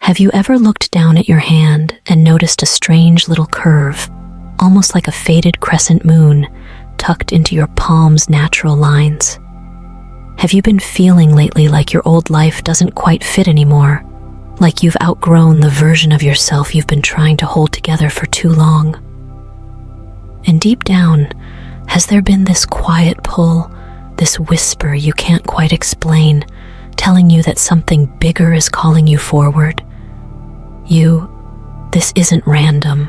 Have you ever looked down at your hand and noticed a strange little curve, almost like a faded crescent moon, tucked into your palm's natural lines? Have you been feeling lately like your old life doesn't quite fit anymore? Like you've outgrown the version of yourself you've been trying to hold together for too long? And deep down, has there been this quiet pull, this whisper you can't quite explain, telling you that something bigger is calling you forward? This isn't random.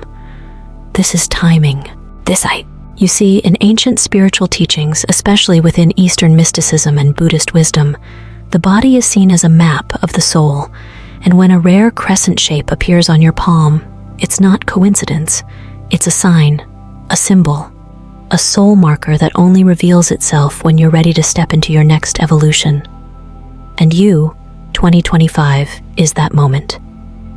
This is timing. You see, in ancient spiritual teachings, especially within Eastern mysticism and Buddhist wisdom, the body is seen as a map of the soul, and when a rare crescent shape appears on your palm, it's not coincidence. It's a sign, a symbol, a soul marker that only reveals itself when you're ready to step into your next evolution. And 2025, is that moment.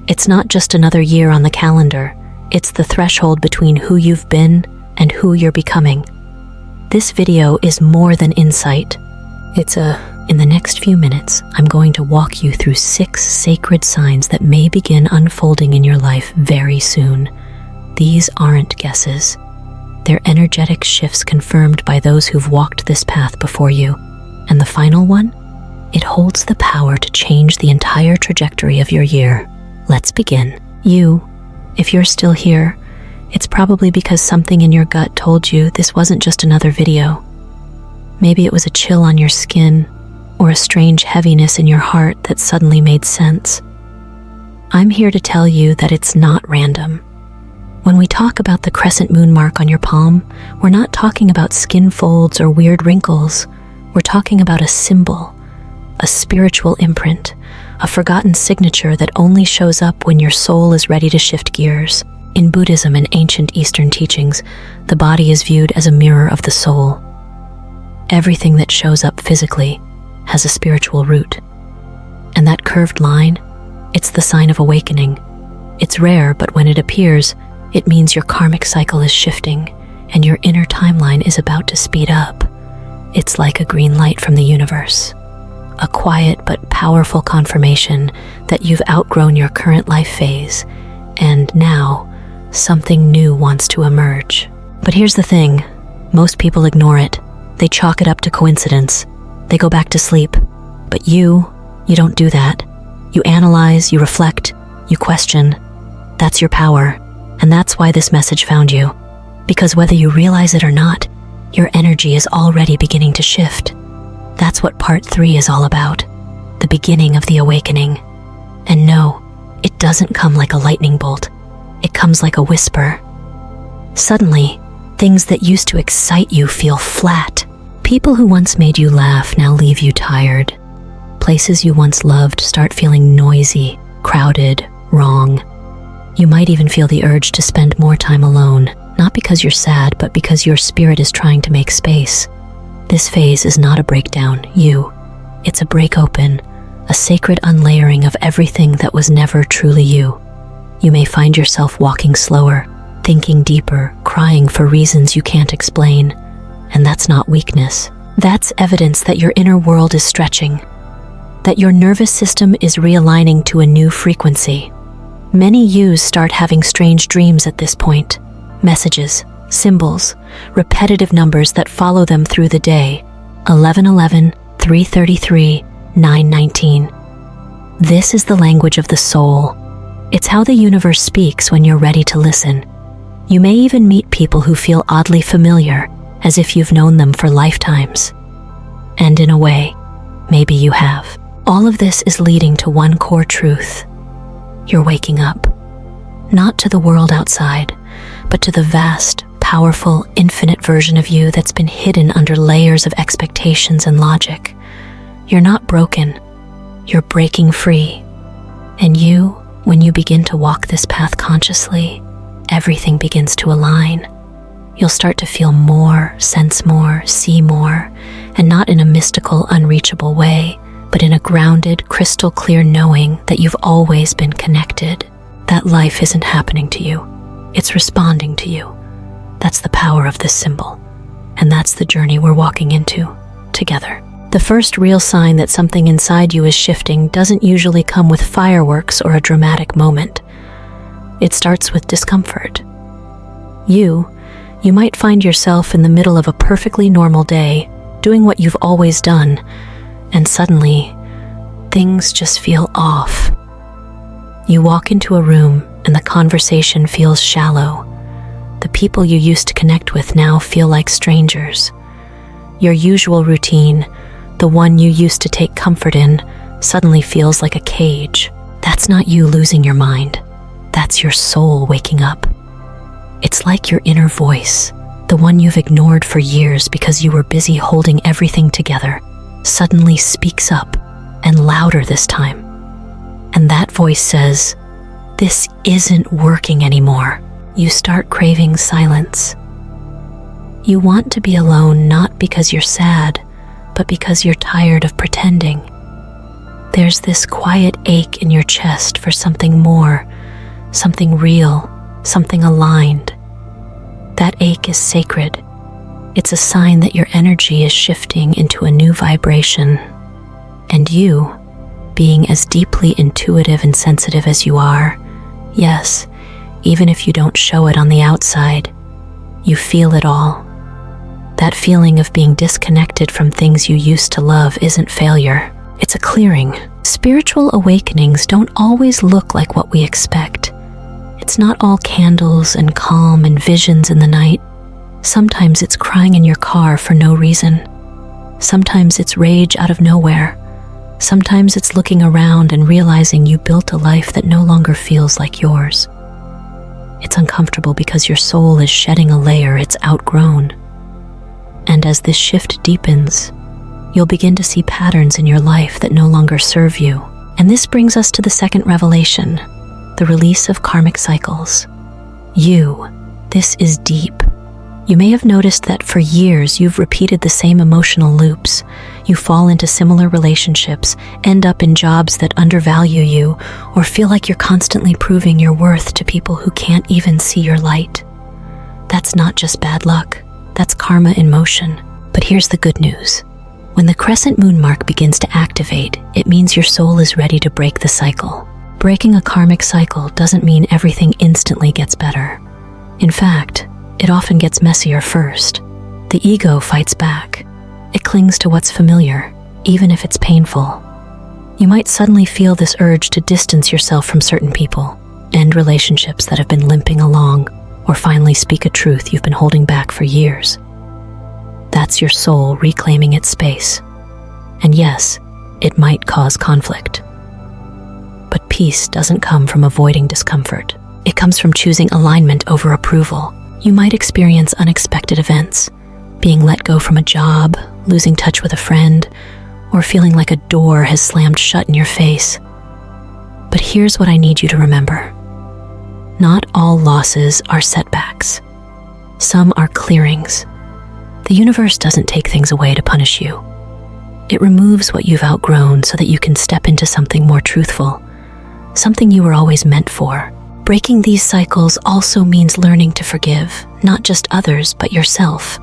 It's not just another year on the calendar, it's the threshold between who you've been and who you're becoming. This video is more than insight. In the next few minutes, I'm going to walk you through 6 sacred signs that may begin unfolding in your life very soon. These aren't guesses. They're energetic shifts confirmed by those who've walked this path before you. And the final one? It holds the power to change the entire trajectory of your year. Let's begin. If you're still here, it's probably because something in your gut told you this wasn't just another video. Maybe it was a chill on your skin or a strange heaviness in your heart that suddenly made sense. I'm here to tell you that it's not random. When we talk about the crescent moon mark on your palm, we're not talking about skin folds or weird wrinkles. We're talking about a symbol, a spiritual imprint, a forgotten signature that only shows up when your soul is ready to shift gears. In Buddhism and ancient Eastern teachings, the body is viewed as a mirror of the soul. Everything that shows up physically has a spiritual root. And that curved line, it's the sign of awakening. It's rare, but when it appears, it means your karmic cycle is shifting and your inner timeline is about to speed up. It's like a green light from the universe. A quiet but powerful confirmation that you've outgrown your current life phase, and now something new wants to emerge. But here's the thing, most people ignore it. They chalk it up to coincidence. They go back to sleep. But you don't do that. You analyze, you reflect, you question. That's your power, and that's why this message found you. Because whether you realize it or not, your energy is already beginning to shift. That's what part 3 is all about, the beginning of the awakening. And no, it doesn't come like a lightning bolt. It comes like a whisper. Suddenly, things that used to excite you feel flat. People who once made you laugh now leave you tired. Places you once loved start feeling noisy, crowded, wrong. You might even feel the urge to spend more time alone, not because you're sad, but because your spirit is trying to make space. This phase is not a breakdown, it's a break open, a sacred unlayering of everything that was never truly you. You may find yourself walking slower, thinking deeper, crying for reasons you can't explain. And that's not weakness. That's evidence that your inner world is stretching, that your nervous system is realigning to a new frequency. Many yous start having strange dreams at this point. Messages, symbols, repetitive numbers that follow them through the day. 1111, 333, 919. This is the language of the soul. It's how the universe speaks when you're ready to listen. You may even meet people who feel oddly familiar, as if you've known them for lifetimes. And in a way, maybe you have. All of this is leading to one core truth. You're waking up. Not to the world outside, but to the vast, powerful, infinite version of you that's been hidden under layers of expectations and logic. You're not broken. You're breaking free. And when you begin to walk this path consciously, everything begins to align. You'll start to feel more, sense more, see more, and not in a mystical, unreachable way, but in a grounded, crystal clear knowing that you've always been connected. That life isn't happening to you. It's responding to you. That's the power of this symbol. And that's the journey we're walking into together. The first real sign that something inside you is shifting doesn't usually come with fireworks or a dramatic moment. It starts with discomfort. You might find yourself in the middle of a perfectly normal day, doing what you've always done, and suddenly, things just feel off. You walk into a room and the conversation feels shallow. The people you used to connect with now feel like strangers. Your usual routine, the one you used to take comfort in, suddenly feels like a cage. That's not you losing your mind. That's your soul waking up. It's like your inner voice, the one you've ignored for years because you were busy holding everything together, suddenly speaks up, and louder this time. And that voice says, "This isn't working anymore." You start craving silence. You want to be alone not because you're sad, but because you're tired of pretending. There's this quiet ache in your chest for something more, something real, something aligned. That ache is sacred. It's a sign that your energy is shifting into a new vibration. And you, being as deeply intuitive and sensitive as you are, yes, even if you don't show it on the outside, you feel it all. That feeling of being disconnected from things you used to love isn't failure. It's a clearing. Spiritual awakenings don't always look like what we expect. It's not all candles and calm and visions in the night. Sometimes it's crying in your car for no reason. Sometimes it's rage out of nowhere. Sometimes it's looking around and realizing you built a life that no longer feels like yours. It's uncomfortable because your soul is shedding a layer it's outgrown. And as this shift deepens, you'll begin to see patterns in your life that no longer serve you. And this brings us to the second revelation, the release of karmic cycles. This is deep. You may have noticed that for years you've repeated the same emotional loops. You fall into similar relationships, end up in jobs that undervalue you, or feel like you're constantly proving your worth to people who can't even see your light. That's not just bad luck. That's karma in motion. But here's the good news. When the crescent moon mark begins to activate, it means your soul is ready to break the cycle. Breaking a karmic cycle doesn't mean everything instantly gets better. In fact, it often gets messier first. The ego fights back. It clings to what's familiar, even if it's painful. You might suddenly feel this urge to distance yourself from certain people, end relationships that have been limping along, or finally speak a truth you've been holding back for years. That's your soul reclaiming its space. And yes, it might cause conflict. But peace doesn't come from avoiding discomfort. It comes from choosing alignment over approval. You might experience unexpected events, being let go from a job, losing touch with a friend, or feeling like a door has slammed shut in your face. But here's what I need you to remember. Not all losses are setbacks. Some are clearings. The universe doesn't take things away to punish you. It removes what you've outgrown so that you can step into something more truthful, something you were always meant for. Breaking these cycles also means learning to forgive, not just others, but yourself.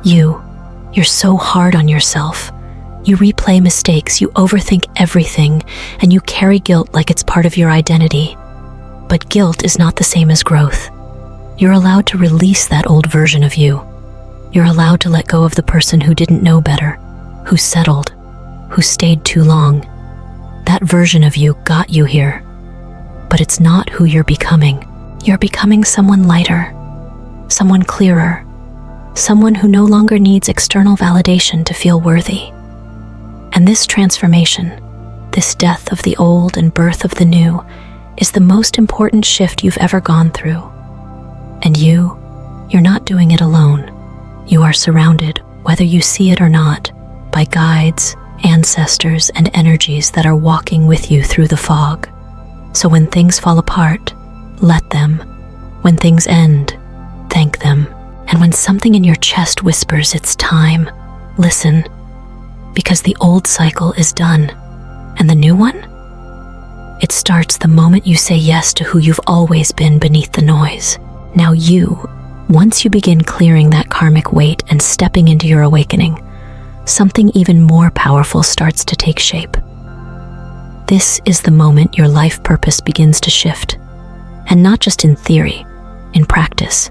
You're so hard on yourself. You replay mistakes, you overthink everything, and you carry guilt like it's part of your identity. But guilt is not the same as growth. You're allowed to release that old version of you. You're allowed to let go of the person who didn't know better, who settled, who stayed too long. That version of you got you here. But it's not who you're becoming. You're becoming someone lighter, someone clearer, someone who no longer needs external validation to feel worthy. And this transformation, this death of the old and birth of the new, is the most important shift you've ever gone through. And you're not doing it alone. You are surrounded, whether you see it or not, by guides, ancestors, and energies that are walking with you through the fog. So when things fall apart, let them. When things end, thank them. And when something in your chest whispers it's time, listen, because the old cycle is done. And the new one? It starts the moment you say yes to who you've always been beneath the noise. Now once you begin clearing that karmic weight and stepping into your awakening, something even more powerful starts to take shape. This is the moment your life purpose begins to shift, and not just in theory, in practice.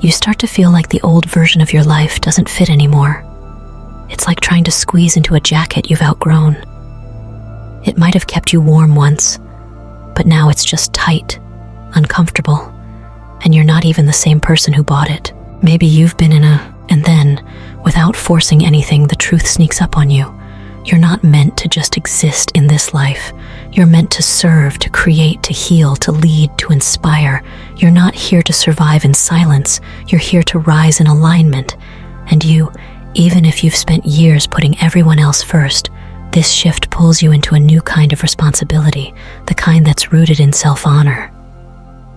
You start to feel like the old version of your life doesn't fit anymore. It's like trying to squeeze into a jacket you've outgrown. It might have kept you warm once, but now it's just tight, uncomfortable, and you're not even the same person who bought it. Maybe you've been and then, without forcing anything, the truth sneaks up on you. You're not meant to just exist in this life. You're meant to serve, to create, to heal, to lead, to inspire. You're not here to survive in silence. You're here to rise in alignment. And you, even if you've spent years putting everyone else first, this shift pulls you into a new kind of responsibility, the kind that's rooted in self-honor.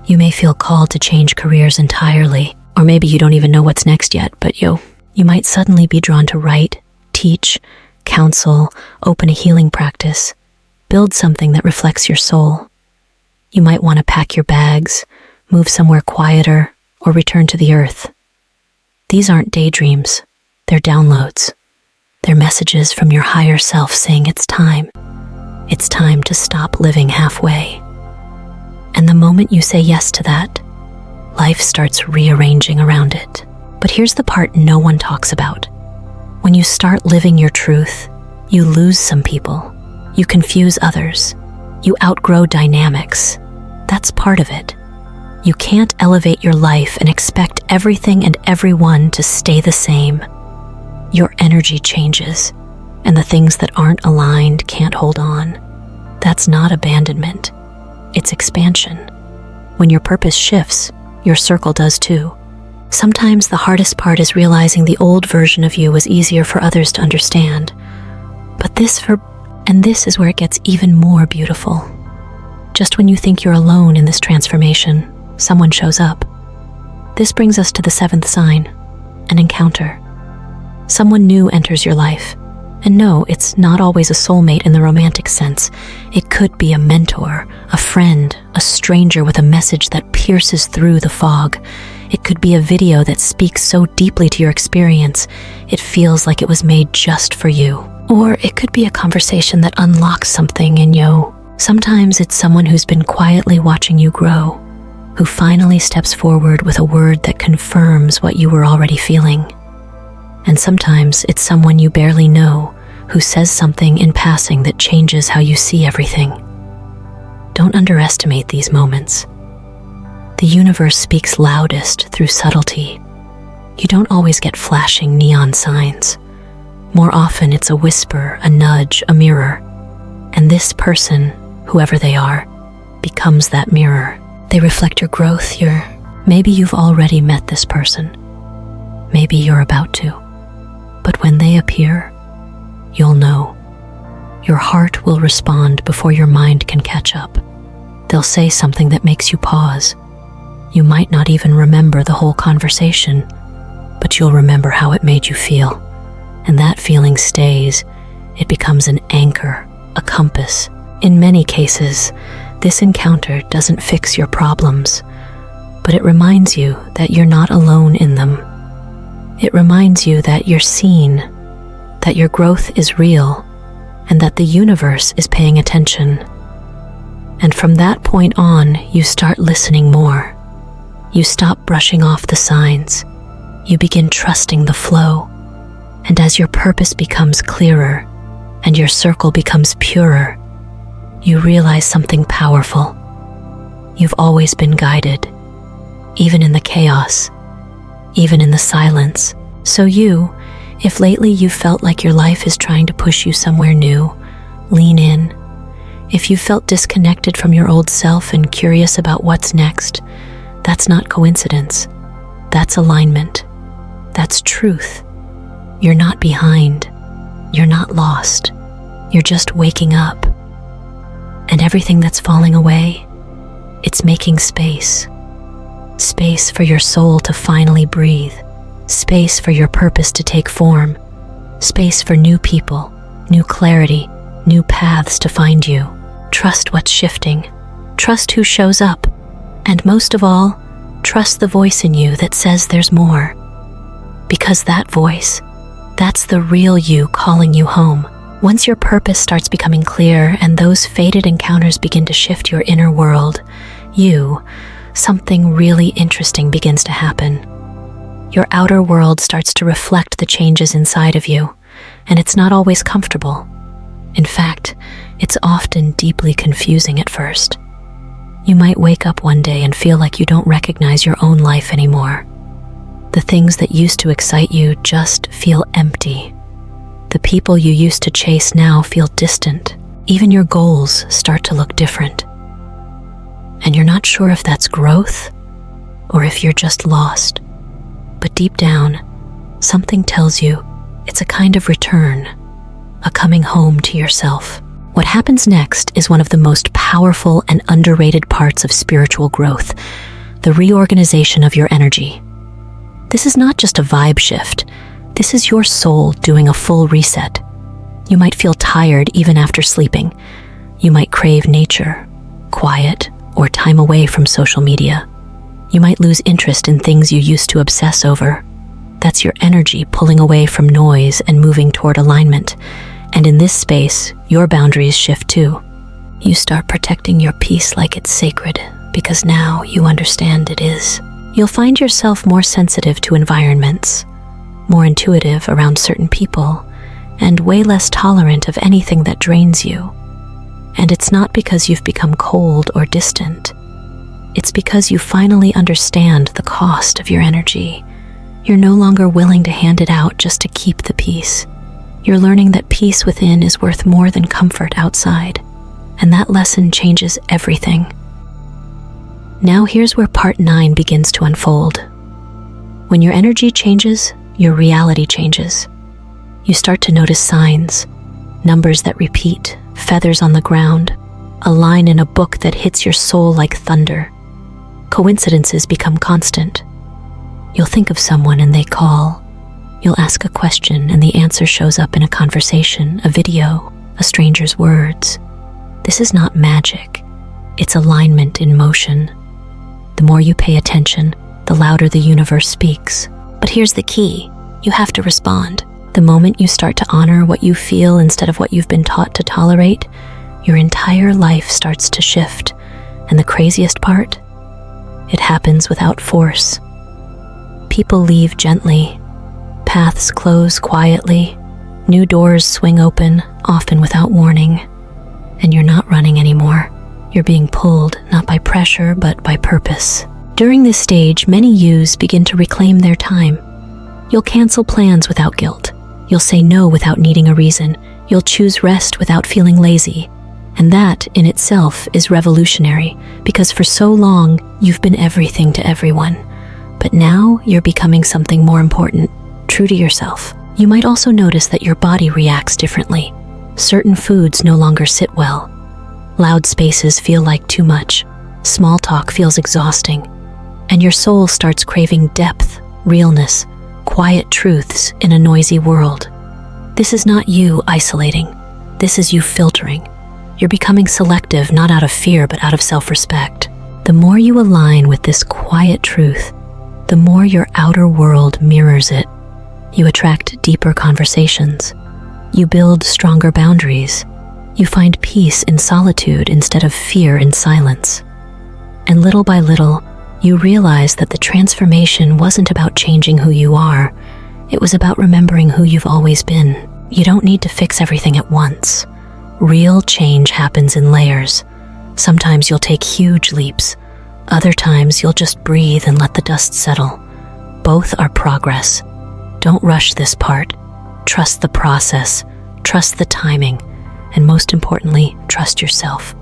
You may feel called to change careers entirely, or maybe you don't even know what's next yet, but you might suddenly be drawn to write, teach, counsel, open a healing practice, build something that reflects your soul. You might want to pack your bags, move somewhere quieter, or return to the earth. These aren't daydreams, they're downloads. They're messages from your higher self saying it's time. It's time to stop living halfway. And the moment you say yes to that, life starts rearranging around it. But here's the part no one talks about. When you start living your truth, you lose some people. You confuse others. You outgrow dynamics. That's part of it. You can't elevate your life and expect everything and everyone to stay the same. Your energy changes, and the things that aren't aligned can't hold on. That's not abandonment. It's expansion. When your purpose shifts, your circle does too. Sometimes the hardest part is realizing the old version of you was easier for others to understand. But this is where it gets even more beautiful. Just when you think you're alone in this transformation, someone shows up. This brings us to the seventh sign, an encounter. Someone new enters your life. And no, it's not always a soulmate in the romantic sense. It could be a mentor, a friend, a stranger with a message that pierces through the fog. It could be a video that speaks so deeply to your experience, it feels like it was made just for you. Or it could be a conversation that unlocks something in you. Sometimes it's someone who's been quietly watching you grow, who finally steps forward with a word that confirms what you were already feeling. And sometimes it's someone you barely know, who says something in passing that changes how you see everything. Don't underestimate these moments. The universe speaks loudest through subtlety. You don't always get flashing neon signs. More often it's a whisper, a nudge, a mirror. And this person, whoever they are, becomes that mirror. They reflect your growth. Maybe you've already met this person. Maybe you're about to. But when they appear, you'll know. Your heart will respond before your mind can catch up. They'll say something that makes you pause. You might not even remember the whole conversation, but you'll remember how it made you feel. And that feeling stays. It becomes an anchor, a compass. In many cases, this encounter doesn't fix your problems, but it reminds you that you're not alone in them. It reminds you that you're seen, that your growth is real, and that the universe is paying attention. And from that point on, you start listening more. You stop brushing off the signs. You begin trusting the flow. And as your purpose becomes clearer and your circle becomes purer, you realize something powerful. You've always been guided, even in the chaos, even in the silence. So if lately you felt like your life is trying to push you somewhere new, lean in. If you felt disconnected from your old self and curious about what's next, that's not coincidence. That's alignment. That's truth. You're not behind. You're not lost. You're just waking up. And everything that's falling away, it's making space. Space for your soul to finally breathe. Space for your purpose to take form. Space for new people, new clarity, new paths to find you. Trust what's shifting. Trust who shows up. And most of all, trust the voice in you that says there's more. Because that voice, That's the real you calling you home. Once your purpose starts becoming clear and those fated encounters begin to shift your inner world, something really interesting begins to happen. Your outer world starts to reflect the changes inside of you, and it's not always comfortable. In fact, it's often deeply confusing at first. You might wake up one day and feel like you don't recognize your own life anymore. The things that used to excite you just feel empty. The people you used to chase now feel distant. Even your goals start to look different. And you're not sure if that's growth or if you're just lost. But deep down, something tells you it's a kind of return, a coming home to yourself. What happens next is one of the most powerful and underrated parts of spiritual growth, the reorganization of your energy. This is not just a vibe shift. This is your soul doing a full reset. You might feel tired even after sleeping. You might crave nature, quiet, or time away from social media. You might lose interest in things you used to obsess over. That's your energy pulling away from noise and moving toward alignment. And in this space, your boundaries shift too. You start protecting your peace like it's sacred, because now you understand it is. You'll find yourself more sensitive to environments, more intuitive around certain people, and way less tolerant of anything that drains you. And it's not because you've become cold or distant. It's because you finally understand the cost of your energy. You're no longer willing to hand it out just to keep the peace. You're learning that peace within is worth more than comfort outside, and that lesson changes everything. Now here's where part 9 begins to unfold. When your energy changes, your reality changes. You start to notice signs, numbers that repeat, feathers on the ground, a line in a book that hits your soul like thunder. Coincidences become constant. You'll think of someone and they call. You'll ask a question and the answer shows up in a conversation, a video, a stranger's words. This is not magic. It's alignment in motion. The more you pay attention, the louder the universe speaks. But here's the key. You have to respond. The moment you start to honor what you feel instead of what you've been taught to tolerate, your entire life starts to shift. And the craziest part? It happens without force. People leave gently. Paths close quietly. New doors swing open, often without warning. And you're not running anymore. You're being pulled, not by pressure, but by purpose. During this stage, many yous begin to reclaim their time. You'll cancel plans without guilt. You'll say no without needing a reason. You'll choose rest without feeling lazy. And that, in itself, is revolutionary, because for so long, you've been everything to everyone. But now, you're becoming something more important, true to yourself. You might also notice that your body reacts differently. Certain foods no longer sit well. Loud spaces feel like too much. Small talk feels exhausting. And your soul starts craving depth, realness, quiet truths in a noisy world. This is not you isolating. This is you filtering. You're becoming selective, not out of fear, but out of self-respect. The more you align with this quiet truth, the more your outer world mirrors it. You attract deeper conversations. You build stronger boundaries. You find peace in solitude instead of fear in silence. And little by little, you realize that the transformation wasn't about changing who you are. It was about remembering who you've always been. You don't need to fix everything at once. Real change happens in layers. Sometimes you'll take huge leaps. Other times you'll just breathe and let the dust settle. Both are progress. Don't rush this part. Trust the process. Trust the timing. And most importantly, trust yourself.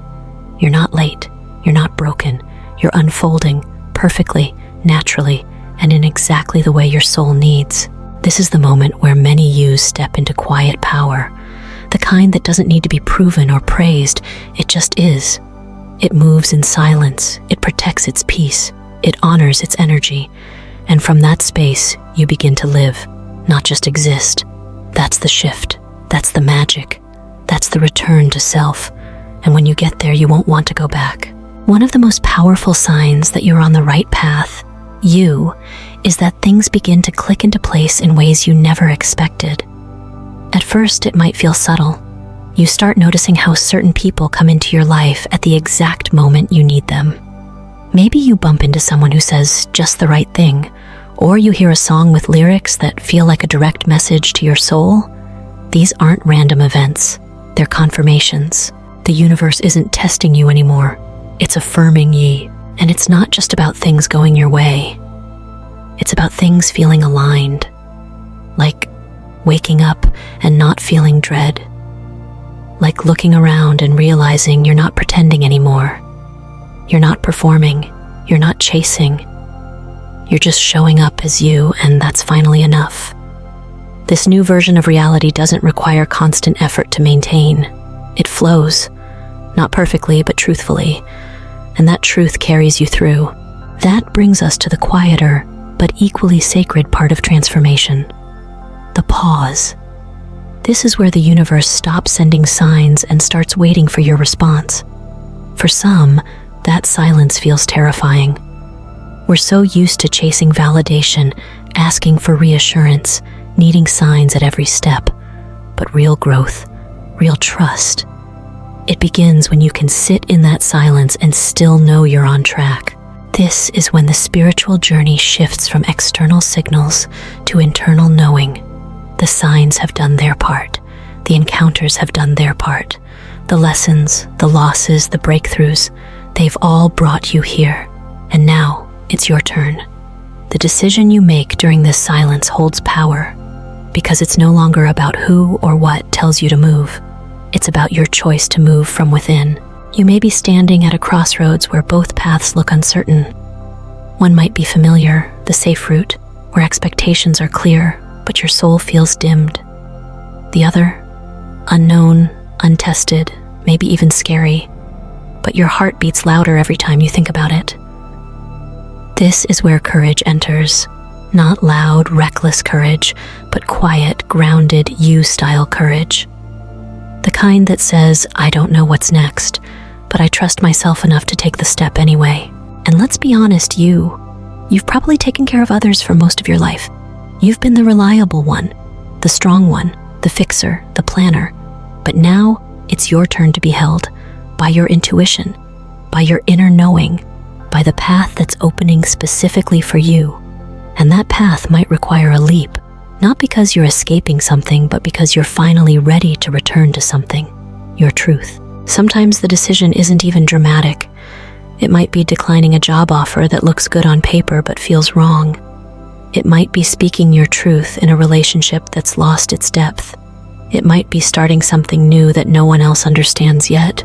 You're not late. You're not broken. You're unfolding perfectly, naturally, and in exactly the way your soul needs. This is the moment where many yous step into quiet power, the kind that doesn't need to be proven or praised. It just is. It moves in silence. It protects its peace. It honors its energy. And from that space, you begin to live, not just exist. That's the shift. That's the magic. That's the return to self. And when you get there, you won't want to go back. One of the most powerful signs that you're on the right path, is that things begin to click into place in ways you never expected. At first, it might feel subtle. You start noticing how certain people come into your life at the exact moment you need them. Maybe you bump into someone who says just the right thing, or you hear a song with lyrics that feel like a direct message to your soul. These aren't random events. They're confirmations. The universe isn't testing you anymore. It's affirming ye. And it's not just about things going your way. It's about things feeling aligned. Like waking up and not feeling dread. Like looking around and realizing you're not pretending anymore. You're not performing. You're not chasing. You're just showing up as you, and that's finally enough. This new version of reality doesn't require constant effort to maintain. It flows, not perfectly, but truthfully, and that truth carries you through. That brings us to the quieter, but equally sacred part of transformation, the pause. This is where the universe stops sending signs and starts waiting for your response. For some, that silence feels terrifying. We're so used to chasing validation, asking for reassurance, needing signs at every step. But real growth, real trust, it begins when you can sit in that silence and still know you're on track. This is when the spiritual journey shifts from external signals to internal knowing. The signs have done their part. The encounters have done their part. The lessons, the losses, the breakthroughs, they've all brought you here. And now, it's your turn. The decision you make during this silence holds power, because it's no longer about who or what tells you to move. It's about your choice to move from within. You may be standing at a crossroads where both paths look uncertain. One might be familiar, the safe route, where expectations are clear, but your soul feels dimmed. The other, unknown, untested, maybe even scary, but your heart beats louder every time you think about it. This is where courage enters. Not loud, reckless courage, but quiet, grounded, you-style courage. The kind that says, I don't know what's next, but I trust myself enough to take the step anyway. And let's be honest, you've probably taken care of others for most of your life. You've been the reliable one, the strong one, the fixer, the planner. But now, it's your turn to be held by your intuition, by your inner knowing, by the path that's opening specifically for you. And that path might require a leap, not because you're escaping something, but because you're finally ready to return to something, your truth. Sometimes the decision isn't even dramatic. It might be declining a job offer that looks good on paper but feels wrong. It might be speaking your truth in a relationship that's lost its depth. It might be starting something new that no one else understands yet,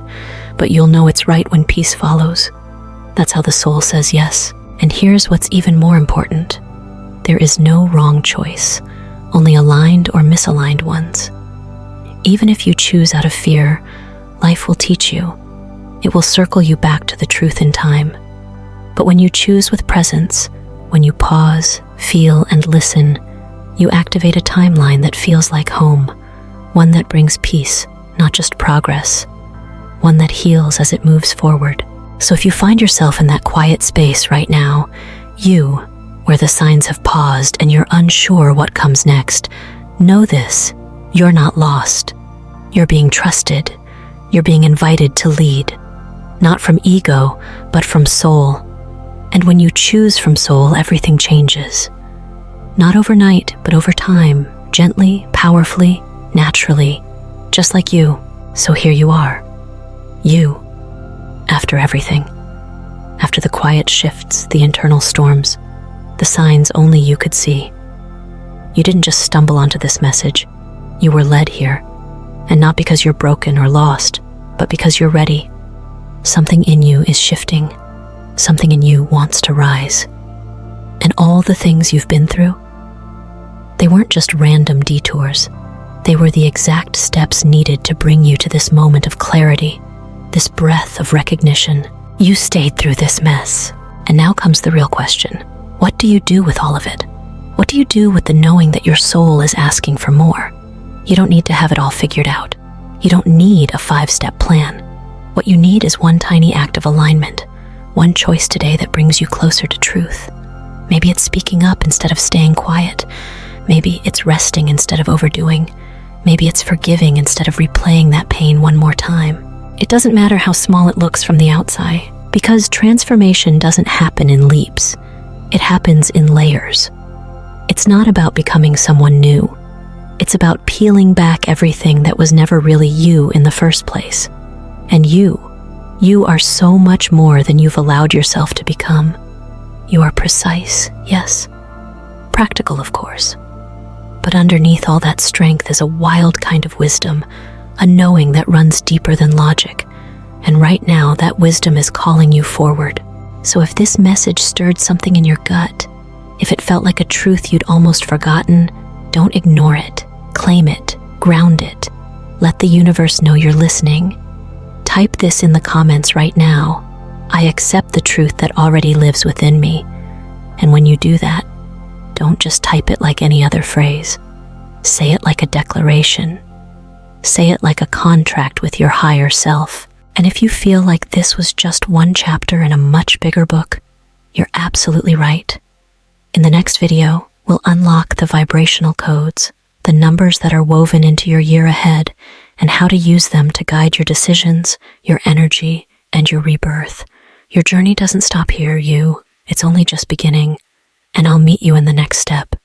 but you'll know it's right when peace follows. That's how the soul says yes. And here's what's even more important. There is no wrong choice, only aligned or misaligned ones. Even if you choose out of fear, life will teach you. It will circle you back to the truth in time. But when you choose with presence, when you pause, feel, and listen, you activate a timeline that feels like home, one that brings peace, not just progress, one that heals as it moves forward. So if you find yourself in that quiet space right now, where the signs have paused and you're unsure what comes next, know this, you're not lost. You're being trusted. You're being invited to lead, not from ego, but from soul. And when you choose from soul, everything changes. Not overnight, but over time, gently, powerfully, naturally, just like you. So here you are. You, after everything. After the quiet shifts, the internal storms, the signs only you could see. You didn't just stumble onto this message. You were led here. And not because you're broken or lost, but because you're ready. Something in you is shifting. Something in you wants to rise. And all the things you've been through, they weren't just random detours. They were the exact steps needed to bring you to this moment of clarity, this breath of recognition. You stayed through this mess. And now comes the real question. What do you do with all of it? What do you do with the knowing that your soul is asking for more? You don't need to have it all figured out. You don't need a 5-step plan. What you need is one tiny act of alignment, one choice today that brings you closer to truth. Maybe it's speaking up instead of staying quiet. Maybe it's resting instead of overdoing. Maybe it's forgiving instead of replaying that pain one more time. It doesn't matter how small it looks from the outside, because transformation doesn't happen in leaps. It happens in layers. It's not about becoming someone new. It's about peeling back everything that was never really you in the first place. And you are so much more than you've allowed yourself to become. You are precise, yes. Practical, of course. But underneath all that strength is a wild kind of wisdom, a knowing that runs deeper than logic. And right now, that wisdom is calling you forward. So if this message stirred something in your gut, if it felt like a truth you'd almost forgotten, don't ignore it. Claim it. Ground it. Let the universe know you're listening. Type this in the comments right now. I accept the truth that already lives within me. And when you do that, don't just type it like any other phrase. Say it like a declaration. Say it like a contract with your higher self. And if you feel like this was just one chapter in a much bigger book, you're absolutely right. In the next video, we'll unlock the vibrational codes, the numbers that are woven into your year ahead, and how to use them to guide your decisions, your energy, and your rebirth. Your journey doesn't stop here, it's only just beginning, and I'll meet you in the next step.